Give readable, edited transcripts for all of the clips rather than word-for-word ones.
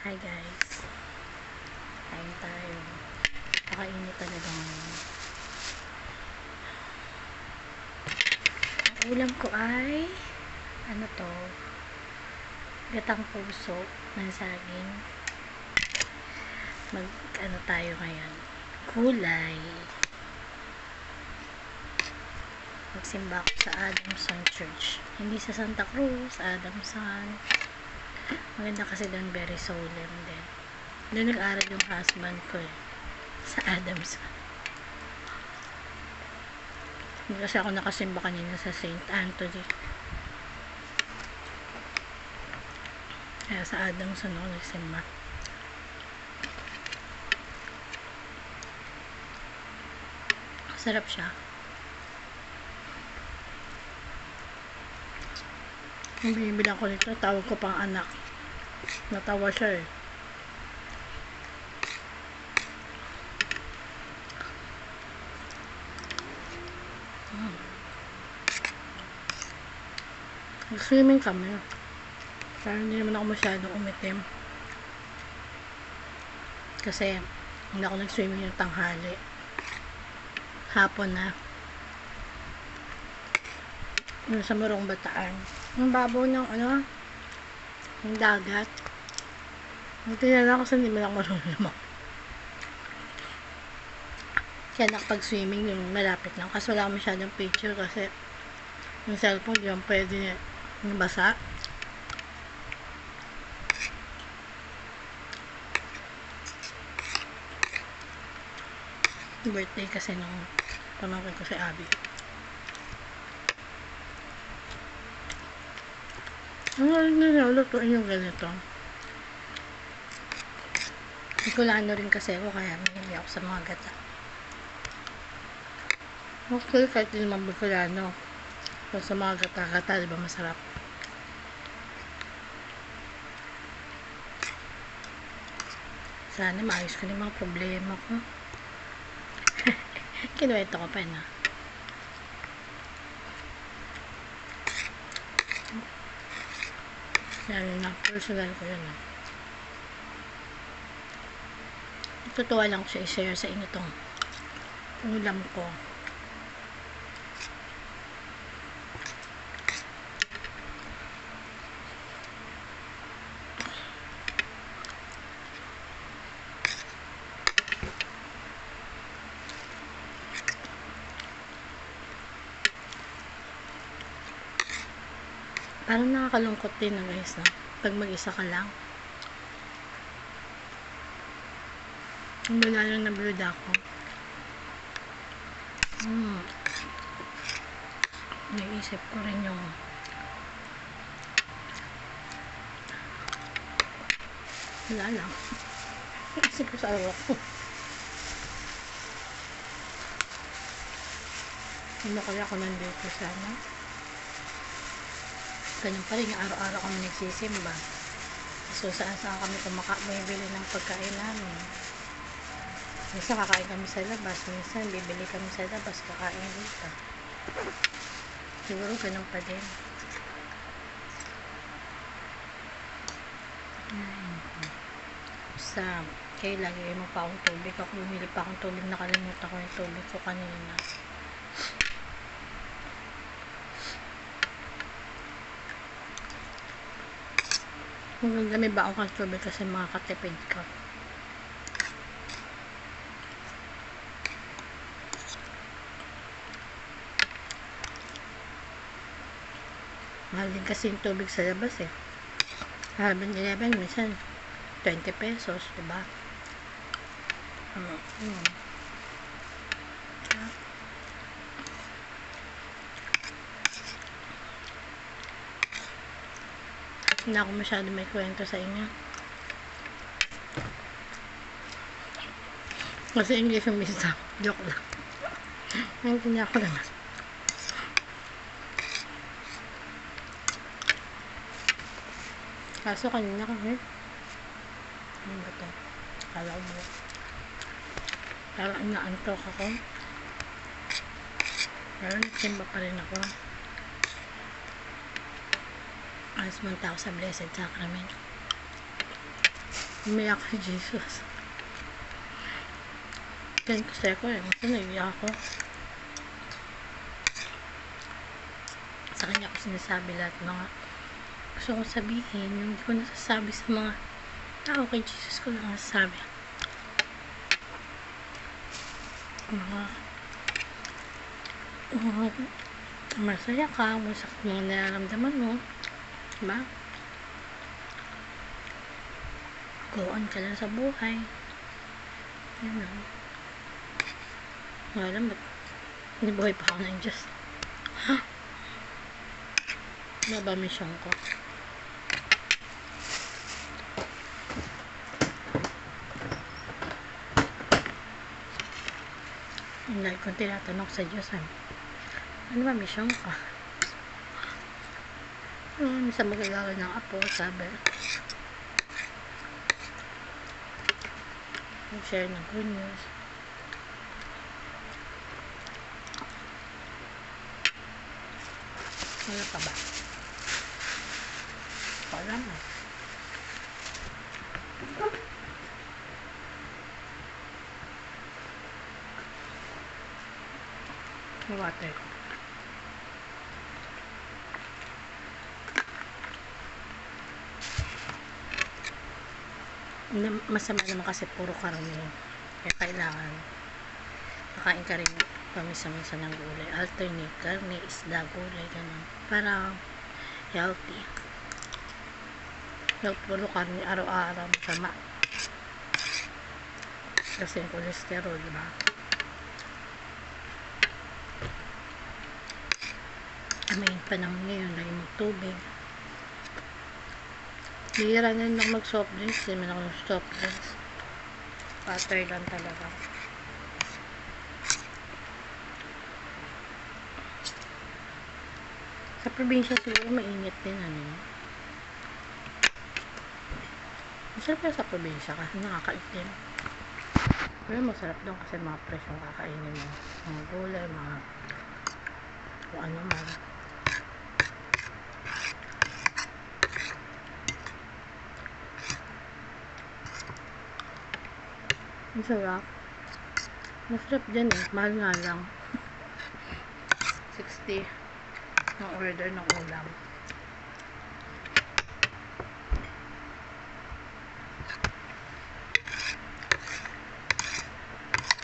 Hi guys, kain tayo. Pakainit talaga ngayon. Ang ulam ko ay ano to, gatang puso ng saging. Mag ano tayo ngayon, gulay. Magsimba ako sa Adamson Church, hindi sa Santa Cruz, Adamson. Maganda kasi doon, very solemn din. Doon nag-aral yung husband ko sa Adamson. Hindi kasi ako nakasimba kanina sa St. Anthony. Kaya sa Adamson ako nagsimba. Sarap siya. Yung binibilang ko nito, tawag ko pang anak. Natawa siya Nag-swimming kami. Kaya hindi naman ako masyadong umitim. Kasi hindi ako nag-swimming yung tanghali. Hapon na. Yung sa Morong Bataan. Yung babaw ng yung dagat. Tinala ko sa hindi man ako marunong naman. Kaya nakapag-swimming yung malapit lang. Kasi wala ko masyadong picture kasi yung cellphone yung pwede nabasa. Birthday kasi nung pamangkin ko si Abby. Ano nilulutuin yung ganito? Bicolano rin kasi ako, kaya hindi ako sa mga gata. Okay, kahit din naman Bicolano. So, sa mga gata-gata, diba masarap? Sana maayos ko na yung mga problema ko. Kinuwento ko pa na. Yan na, personal ko yun. Tutuwa lang ko siya i-share sa inyo tong ulam ko. Parang nakakalungkot din na guys, no? Pag mag-isa ka lang. Wala lang na blood ako. Naisip ko rin yung wala lang. Naisip ko sa araw ko. Ano kaya ako nandito sana? Ganun pa rin yung araw-araw kami nagsisimba. So saan kami bumibili ng pagkain namin. Minsan kakain kami sa labas, minsan bibili kami sa labas, kakain dito. Siguro ganun pa din. Sa kaya lagi mo pa akong tubig. Ako bumili pa akong tubig, nakalimutan ko yung tubig ko kanina. May baong kang tubig kasi makakatipid ka. Mahal din kasi yung tubig sa labas eh. 7-11 minsan 20 pesos, diba? Hindi ako masyado may kwento sa inyo. Kasi English yung minsan. Joke lang. Naintindihan ko naman. Kaso kanina kami. Ano ba ito? Kala ko mo. Parang inaantok ako. Pero nagsimba pa rin ako. Alas mong tao sa Blessed Sacrament. Umiyak si Jesus. Yan kasi ako eh. Kasi naiyak ako. Sa kanya ko sinasabi lahat mga gusto kong sabihin. Yung hindi ko nasasabi sa mga tao, kay Jesus ko lang nasasabi. Masaya ka, masakit mga nararamdaman mo. Diba? Go on ka lang sa buhay. Yan lang. Nga lang, ba't hindi buhay pa ako ng Diyos? Ano ba mission ko? Ang lagi kong tinatanong sa Diyos, ano ba mission ko? Minsan magagawa ng apo, sabi. Mag-share ng good news. Wala pa ba? Wala na. Water. Masama naman kasi puro karne. Kaya kailangan makain ka rin pamisa-misa ng gulay. Alternate karne, isda, gulay, ganun. Para healthy. Huwag puro karne araw-araw masama. Kasi yung cholesterol, diba? May panahon ngayon, lagi magtubig. Bihira na lang mag-soft drinks. Hindi man ako ng-soft drinks. Water lang talaga. Sa probinsya siguro mainit din, ano. Masarap na sa probinsya kasi nakakait din. Pero masarap doon kasi mga fresh yung kakainin mo. Mga gulay, mga kung ano man. Masarap. Masarap din eh. Mahal nga lang. 60 ang order ng ulam.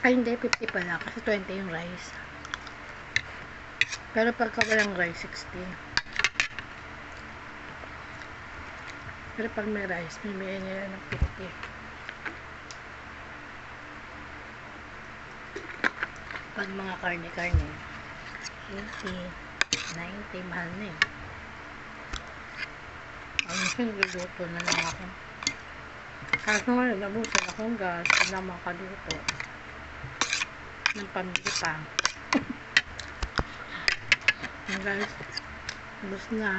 Ay hindi, 50 pala. Kasi 20 yung rice. Pero pagka walang rice, 60. Pero pag may rice, bibigyan nila ng 50. Pag mga karne-karne, 80, 90, mahal na eh. Ang minsan, nagluluto na lang ako. Kaso nga, nabusan akong gas, hindi na makaluto. Ng pamilya pa. Guys, bus na.